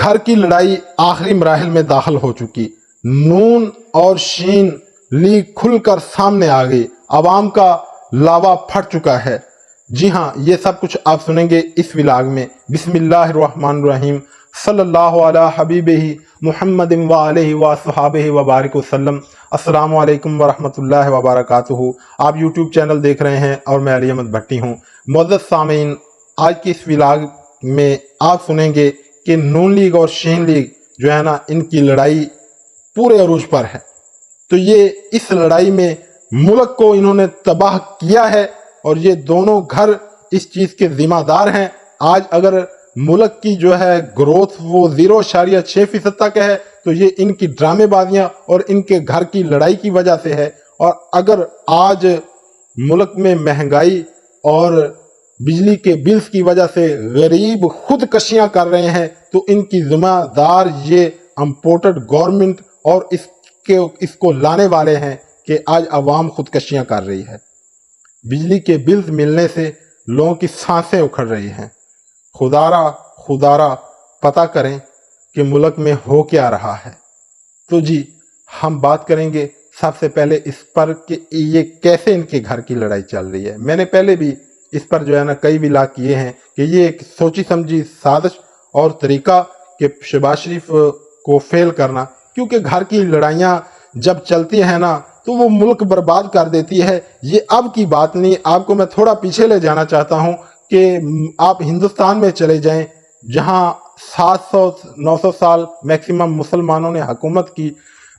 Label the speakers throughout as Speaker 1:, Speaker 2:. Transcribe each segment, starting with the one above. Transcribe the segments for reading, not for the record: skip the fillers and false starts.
Speaker 1: گھر کی لڑائی آخری مراحل میں داخل ہو چکی، نون اور شین لیگ کھل کر سامنے آ گئی، عوام کا لاوا پھٹ چکا ہے۔ جی ہاں، یہ سب کچھ آپ سنیں گے اس ولاگ میں۔ بسم اللہ الرحمن الرحیم، صلی اللہ علی حبیبہ محمد وآلہ وصحابہ وبارک وسلم۔ السلام علیکم ورحمۃ اللہ وبرکاتہ۔ آپ یوٹیوب چینل دیکھ رہے ہیں اور میں علی احمد بھٹی ہوں۔ معزز سامعین، آج کی اس ولاگ میں آپ سنیں گے کہ نون لیگ اور شین لیگ جو ہے نا، ان کی لڑائی پورے عروج پر ہے۔ تو یہ اس لڑائی میں ملک کو انہوں نے تباہ کیا ہے اور یہ دونوں گھر اس چیز کے ذمہ دار ہیں۔ آج اگر ملک کی جو ہے گروتھ وہ 0.6% تک ہے تو یہ ان کی ڈرامے بازیاں اور ان کے گھر کی لڑائی کی وجہ سے ہے۔ اور اگر آج ملک میں مہنگائی اور بجلی کے بلز کی وجہ سے غریب خودکشیاں کر رہے ہیں تو ان کی ذمہ دار یہ امپورٹڈ گورنمنٹ اور اس کو لانے والے ہیں کہ آج عوام خودکشیاں کر رہی ہے۔ بجلی کے بلز ملنے سے لوگوں کی سانسیں اکھڑ رہی ہیں۔ خدارا پتہ کریں کہ ملک میں ہو کیا رہا ہے۔ تو جی، ہم بات کریں گے سب سے پہلے اس پر کہ یہ کیسے ان کے گھر کی لڑائی چل رہی ہے۔ میں نے پہلے بھی اس پر جو ہے نا کئی ولاگ کیے ہیں کہ یہ ایک سوچی سمجھی سازش اور طریقہ کہ شہباز شریف کو فیل کرنا، کیونکہ گھر کی لڑائیاں جب چلتی ہیں نا تو وہ ملک برباد کر دیتی ہے۔ یہ اب کی بات نہیں، آپ کو میں تھوڑا پیچھے لے جانا چاہتا ہوں کہ آپ ہندوستان میں چلے جائیں جہاں 700-900 سال میکسیمم مسلمانوں نے حکومت کی۔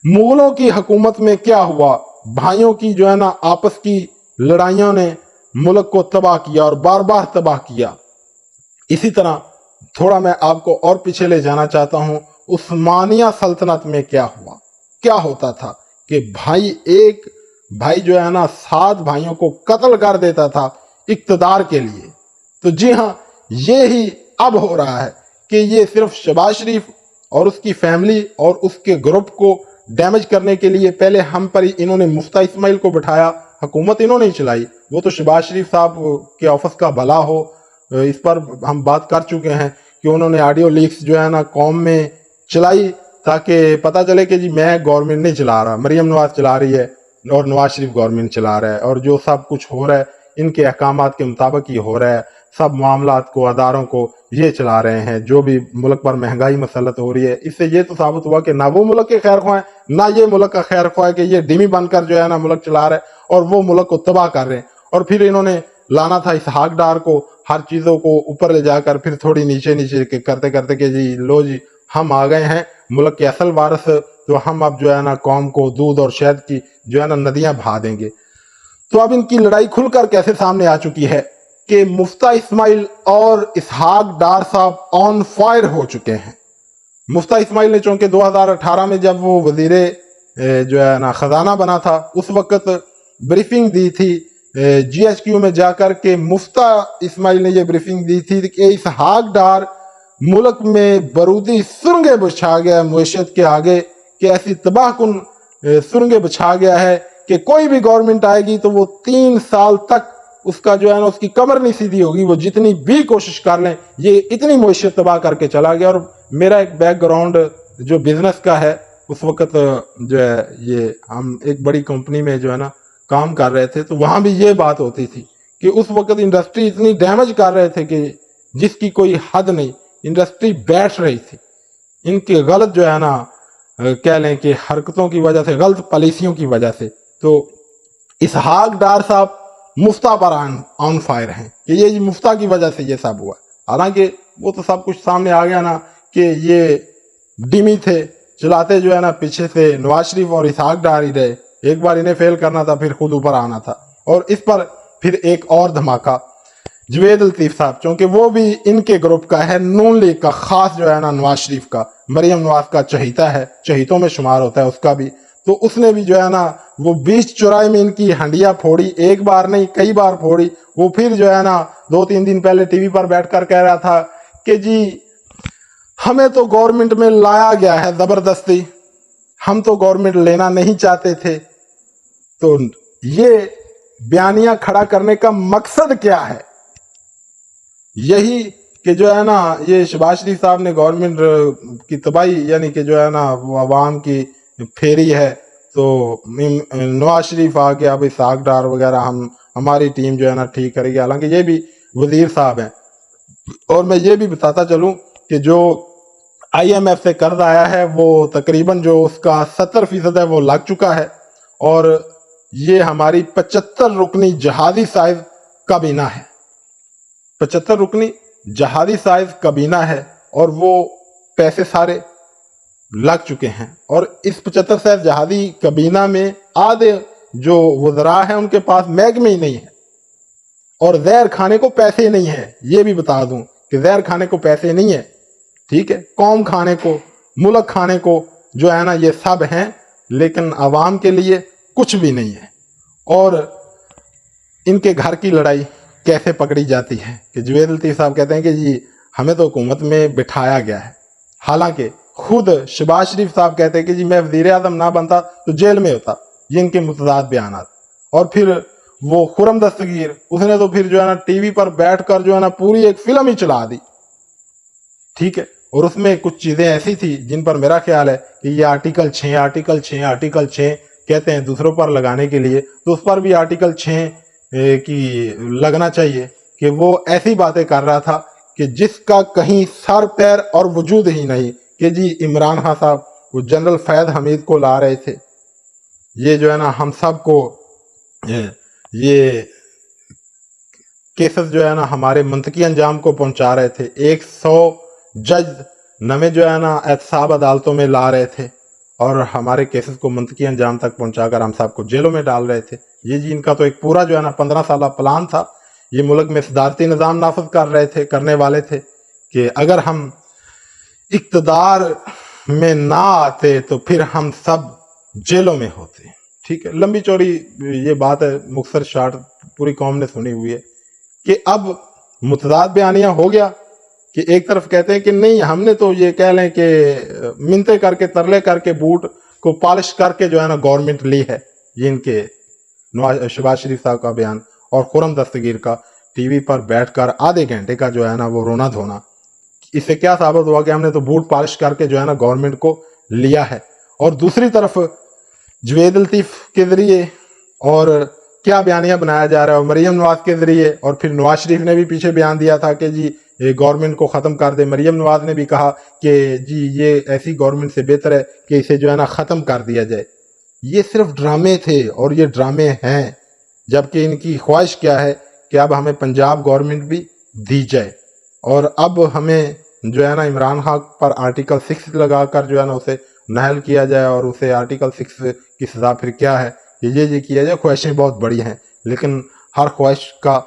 Speaker 1: مغلوں کی حکومت میں کیا ہوا؟ بھائیوں کی جو ہے نا آپس کی لڑائیوں نے ملک کو تباہ کیا اور بار بار تباہ کیا۔ اسی طرح تھوڑا میں آپ کو اور پیچھے لے جانا چاہتا ہوں، عثمانیہ سلطنت میں کیا ہوا؟ کیا ہوتا تھا کہ ایک بھائی جو ہے نا 7 بھائیوں کو قتل کر دیتا تھا اقتدار کے لیے۔ تو جی ہاں، یہی اب ہو رہا ہے کہ یہ صرف شہباز شریف اور اس کی فیملی اور اس کے گروپ کو ڈیمیج کرنے کے لیے پہلے ہم پر انہوں نے مفتی اسماعیل کو بٹھایا، حکومت انہوں نے چلائی۔ وہ تو شہباز شریف صاحب کے آفس کا بھلا ہو، اس پر ہم بات کر چکے ہیں کہ انہوں نے آڈیو لیکس جو ہے نا قوم میں چلائی تاکہ پتہ چلے کہ جی میں گورنمنٹ نہیں چلا رہا، مریم نواز چلا رہی ہے اور نواز شریف گورنمنٹ چلا رہا ہے، اور جو سب کچھ ہو رہا ہے ان کے احکامات کے مطابق ہی ہو رہا ہے، سب معاملات کو اداروں کو یہ چلا رہے ہیں۔ جو بھی ملک پر مہنگائی مسلط ہو رہی ہے، اس سے یہ تو ثابت ہوا کہ نہ وہ ملک کے خیر خواہ ہیں نہ یہ ملک کا خیر خواہ ہے کہ یہ ڈمی بن کر جو ہے نا ملک چلا رہے ہیں اور وہ ملک کو تباہ کر رہے ہیں۔ اور پھر انہوں نے لانا تھا اسحاق ڈار کو، ہر چیزوں کو اوپر لے جا کر پھر تھوڑی نیچے کرتے کرتے کہ جی لو جی ہم آ گئے ہیں ملک کے اصل وارث، تو ہم اب جو ہے نا قوم کو دودھ اور شہد کی جو ہے نا ندیاں بہا دیں گے۔ تو اب ان کی لڑائی کھل کر کیسے سامنے آ چکی ہے کہ مفتی اسماعیل اور اسحاق ڈار صاحب آن فائر ہو چکے ہیں۔ مفتی اسماعیل نے چونکہ 2018 میں جب وہ وزیر جو ہے نا خزانہ بنا تھا اس وقت بریفنگ دی تھی جی ایچ کیو میں جا کر کے مفتی اسماعیل نے یہ بریفنگ دی تھی کہ اسحاق ڈار ملک میں برودی سرنگیں بچھا گیا ہے معیشت کے آگے، کہ ایسی تباہ کن سرنگیں بچھا گیا ہے کہ کوئی بھی گورنمنٹ آئے گی تو وہ 3 سال تک اس کا جو ہے نا اس کی کمر نہیں سیدھی ہوگی، وہ جتنی بھی کوشش کر لیں، یہ اتنی معیشت تباہ کر کے چلا گیا۔ اور میرا ایک بیک گراؤنڈ جو بزنس کا ہے، اس وقت جو ہے یہ ہم ایک بڑی کمپنی میں جو ہے نا کام کر رہے تھے، تو وہاں بھی یہ بات ہوتی تھی کہ اس وقت انڈسٹری اتنی ڈیمیج کر رہے تھے کہ جس کی کوئی حد نہیں، انڈسٹری بیٹھ رہی تھی ان کے غلط جو ہے نا کہہ لیں کہ حرکتوں کی وجہ سے، غلط پالیسیوں کی وجہ سے۔ تو اسحاق ڈار صاحب مفتا پر آن فائر ہیں کہ یہ مفتا کی وجہ سے یہ سب ہوا، حالانکہ وہ تو سب کچھ سامنے آ گیا نا کہ یہ ڈمی تھے، چلاتے جو ہے نا پیچھے سے نواز شریف اور اسحاق ڈار ہی رہے۔ ایک بار انہیں فیل کرنا تھا پھر خود اوپر آنا تھا۔ اور اس پر پھر ایک اور دھماکہ، جوید لطیف صاحب چونکہ وہ بھی ان کے گروپ کا ہے، نون لیگ کا، خاص جو ہے نا نواز شریف کا، مریم نواز کا چہیتا ہے، چہیتوں میں شمار ہوتا ہے اس کا بھی، تو اس نے بھی جو ہے نا وہ 20 میں ان کی ہنڈیاں پھوڑی، ایک بار نہیں کئی بار پھوڑی۔ وہ پھر جو ہے نا 2-3 دن پہلے ٹی وی پر بیٹھ کر کہہ رہا تھا کہ جی ہمیں تو گورنمنٹ میں لایا گیا ہے زبردستی، ہم تو گورنمنٹ لینا نہیں چاہتے تھے۔ تو یہ بیانیہ کھڑا کرنے کا مقصد کیا ہے؟ یہی کہ جو ہے نا یہ شہباز شریف صاحب نے گورنمنٹ کی تباہی یعنی کہ جو ہے نا وہ عوام کی پھیری ہے، تو نواز شریف آ کے اب اسحاق ڈار وغیرہ ہماری ٹیم جو ہے نا ٹھیک کرے گی، حالانکہ یہ بھی وزیر صاحب ہیں۔ اور میں یہ بھی بتاتا چلوں کہ جو آئی ایم ایف سے قرض آیا ہے وہ تقریباً جو اس کا 70% ہے وہ لگ چکا ہے، اور یہ ہماری 75 رکنی جہادی سائز کابینہ ہے، 75 رکنی جہادی سائز کابینہ ہے، اور وہ پیسے سارے لگ چکے ہیں۔ اور اس 75 سائز جہادی کابینہ میں آدھے جو وزراء ہیں ان کے پاس محکمے ہی نہیں ہے، اور زہر کھانے کو پیسے نہیں ہے۔ یہ بھی بتا دوں کہ زہر کھانے کو پیسے نہیں ہے، ٹھیک ہے، قوم کھانے کو، ملک کھانے کو جو ہے نا یہ سب ہیں، لیکن عوام کے لیے کچھ بھی نہیں ہے۔ اور ان کے گھر کی لڑائی کیسے پکڑی جاتی ہے کہ جوید لطیف صاحب کہتے ہیں کہ جی ہمیں تو حکومت میں بٹھایا گیا ہے، حالانکہ خود شہباز شریف صاحب کہتے ہیں کہ جی میں وزیر اعظم نہ بنتا تو جیل میں ہوتا۔ یہ ان کے متضاد بیانات۔ اور پھر وہ خرم دستگیر، اس نے تو پھر جو ہے نا ٹی وی پر بیٹھ کر جو ہے نا پوری ایک فلم ہی چلا دی، ٹھیک ہے، اور اس میں کچھ چیزیں ایسی تھی جن پر میرا خیال ہے کہ یہ آرٹیکل 6 کہتے ہیں دوسروں پر لگانے کے لیے، تو اس پر بھی آرٹیکل 6 کی لگنا چاہیے کہ وہ ایسی باتیں کر رہا تھا کہ جس کا کہیں سر پیر اور وجود ہی نہیں، کہ جی عمران خان صاحب وہ جنرل فیض حمید کو لا رہے تھے، یہ جو ہے نا ہم سب کو یہ کیسز جو ہے نا ہمارے منطقی انجام کو پہنچا رہے تھے، 100 جج نمے جو ہے نا احتساب عدالتوں میں لا رہے تھے، اور ہمارے کیسز کو منطقی انجام تک پہنچا کر ہم سب کو جیلوں میں ڈال رہے تھے۔ یہ جی ان کا تو ایک پورا جو ہے نا 15 سالہ پلان تھا، یہ ملک میں صدارتی نظام نافذ کرنے والے تھے کہ اگر ہم اقتدار میں نہ آتے تو پھر ہم سب جیلوں میں ہوتے، ٹھیک ہے۔ لمبی چوڑی یہ بات ہے، مختصر شارٹ پوری قوم نے سنی ہوئی ہے کہ اب متضاد بیانیہ ہو گیا کہ ایک طرف کہتے ہیں کہ نہیں ہم نے تو یہ کہہ لیں کہ منتیں کر کے ترلے کر کے بوٹ کو پالش کر کے جو ہے نا گورنمنٹ لی ہے، یہ ان کے شہباز شریف صاحب کا بیان، اور خرم دستگیر کا ٹی وی پر بیٹھ کر آدھے گھنٹے کا جو ہے نا وہ رونا دھونا، اس سے کیا ثابت ہوا کہ ہم نے تو بوٹ پالش کر کے جو ہے نا گورنمنٹ کو لیا ہے۔ اور دوسری طرف جوید لطیف کے ذریعے اور کیا بیانیہ بنایا جا رہا ہے، اور مریم نواز کے ذریعے، اور پھر نواز شریف نے بھی پیچھے بیان دیا تھا کہ جی گورنمنٹ کو ختم کر دے، مریم نواز نے بھی کہا کہ جی یہ ایسی گورنمنٹ سے بہتر ہے کہ اسے جو ہے نا ختم کر دیا جائے۔ یہ صرف ڈرامے تھے اور یہ ڈرامے ہیں، جبکہ ان کی خواہش کیا ہے کہ اب ہمیں پنجاب گورنمنٹ بھی دی جائے، اور اب ہمیں جو ہے نا عمران خان پر آرٹیکل 6 لگا کر جو ہے نا اسے نااہل کیا جائے، اور اسے آرٹیکل 6 کی سزا پھر کیا ہے یہ کیا جائے۔ خواہشیں بہت بڑی ہیں، لیکن ہر خواہش کا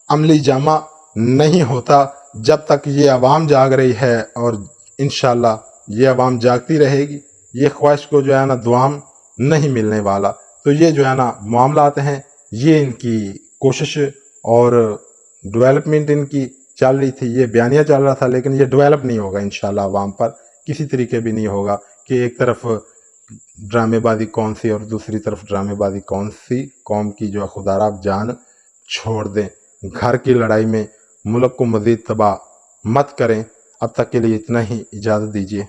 Speaker 1: عملی جامہ نہیں ہوتا جب تک یہ عوام جاگ رہی ہے، اور انشاءاللہ یہ عوام جاگتی رہے گی، یہ خواہش کو جو ہے نا دوام نہیں ملنے والا۔ تو یہ جو ہے نا معاملات ہیں، یہ ان کی کوشش اور ڈیولپمنٹ ان کی چل رہی تھی، یہ بیانیہ چل رہا تھا، لیکن یہ ڈیولپ نہیں ہوگا انشاءاللہ عوام پر کسی طریقے بھی نہیں ہوگا کہ ایک طرف ڈرامے بازی کون سی اور دوسری طرف ڈرامے بازی کون سی، قوم کی جو خدا را جان چھوڑ دیں، گھر کی لڑائی میں ملک کو مزید تباہ مت کریں۔ اب تک کے لیے اتنا ہی، اجازت دیجیے۔